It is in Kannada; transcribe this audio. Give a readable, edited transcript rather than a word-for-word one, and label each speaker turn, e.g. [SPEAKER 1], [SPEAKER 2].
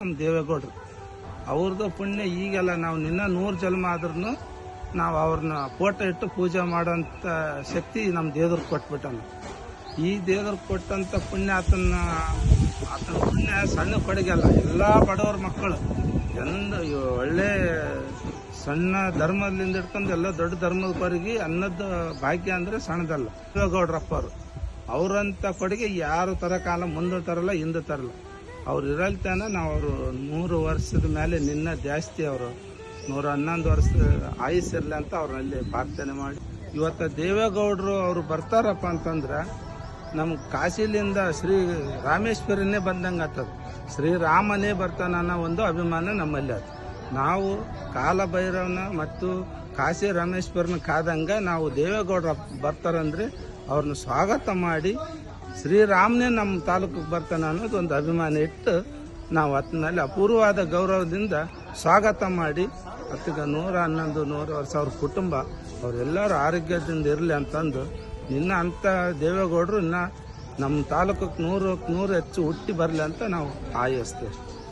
[SPEAKER 1] ನಮ್ಮ ದೇವೇಗೌಡರು. ಅವ್ರದ್ದು ಪುಣ್ಯ ಈಗೆಲ್ಲ ನಾವು ನಿನ್ನ 100 ಜನ್ಮ ಆದ್ರೂ ನಾವು ಅವ್ರನ್ನ ಫೋಟೋ ಇಟ್ಟು ಪೂಜೆ ಮಾಡೋಂಥ ಶಕ್ತಿ ನಮ್ಮ ದೇವ್ರಿಗೆ ಕೊಟ್ಬಿಟ್ಟಾನ. ಈ ದೇವ್ರಿಗೆ ಕೊಟ್ಟಂಥ ಪುಣ್ಯ ಆತನ ಪುಣ್ಯ ಸಣ್ಣ ಕೊಡುಗೆಲ್ಲ. ಎಲ್ಲ ಬಡವ್ರ ಮಕ್ಕಳು ಒಳ್ಳೆ ಸಣ್ಣ ಧರ್ಮದಿಂದ ಹಿಡ್ಕೊಂಡು ಎಲ್ಲ ದೊಡ್ಡ ಧರ್ಮದವರೆಗೆ ಅನ್ನದ ಭಾಗ್ಯ ಅಂದರೆ ಸಣ್ಣದಲ್ಲ. ದೇವೇಗೌಡರಪ್ಪ ಅವರಂಥ ಕೊಡುಗೆ ಯಾರು ತರಕಾಲ ಮುಂದೆ ತರಲ್ಲ, ಹಿಂದೆ ತರಲ್ಲ. ಅವ್ರು ಇರಲ್ತಾನ ನಾವು ಅವರು 100 ವರ್ಷದ ಮೇಲೆ ನಿನ್ನ ಜಾಸ್ತಿ ಅವರು 111 ವರ್ಷ ಆಯುಸ್ಸಿರಲಿ ಅಂತ ಅವ್ರಲ್ಲಿ ಪ್ರಾರ್ಥನೆ ಮಾಡಿ ಇವತ್ತು ದೇವೇಗೌಡರು ಅವರು ಬರ್ತಾರಪ್ಪ ಅಂತಂದ್ರೆ ನಮ್ಗೆ ಕಾಶಿಲಿಂದ ಶ್ರೀ ರಾಮೇಶ್ವರನೇ ಬಂದಂಗೆ ಆಗ್ತದೆ. ಶ್ರೀರಾಮನೇ ಬರ್ತಾನ ಅನ್ನೋ ಒಂದು ಅಭಿಮಾನ ನಮ್ಮಲ್ಲಿ ಅದು. ನಾವು ಕಾಲಭೈರವನ ಮತ್ತು ಕಾಶಿ ರಾಮೇಶ್ವರನ ಕಾದಂಗೆ ನಾವು ದೇವೇಗೌಡರು ಬರ್ತಾರಂದ್ರೆ ಅವ್ರನ್ನ ಸ್ವಾಗತ ಮಾಡಿ ಶ್ರೀರಾಮನೇ ನಮ್ಮ ತಾಲೂಕಿಗೆ ಬರ್ತಾನೆ ಅನ್ನೋದು ಒಂದು ಅಭಿಮಾನ ಇಟ್ಟು ನಾವು ಅತ್ತಿನಲ್ಲಿ ಅಪೂರ್ವವಾದ ಗೌರವದಿಂದ ಸ್ವಾಗತ ಮಾಡಿ ಅತ್ತಿಗೆ 111 100 ವರ್ಷ ಅವ್ರ ಕುಟುಂಬ ಅವರೆಲ್ಲರೂ ಆರೋಗ್ಯದಿಂದ ಇರಲಿ ಅಂತಂದು ನಿನ್ನ ಅಂಥ ದೇವೇಗೌಡರು ಇನ್ನು ನಮ್ಮ ತಾಲೂಕಿಗೆ 100 ಹೆಚ್ಚು ಹುಟ್ಟಿ ಬರಲಿ ಅಂತ ನಾವು ಆಯಸ್ತೇವೆ.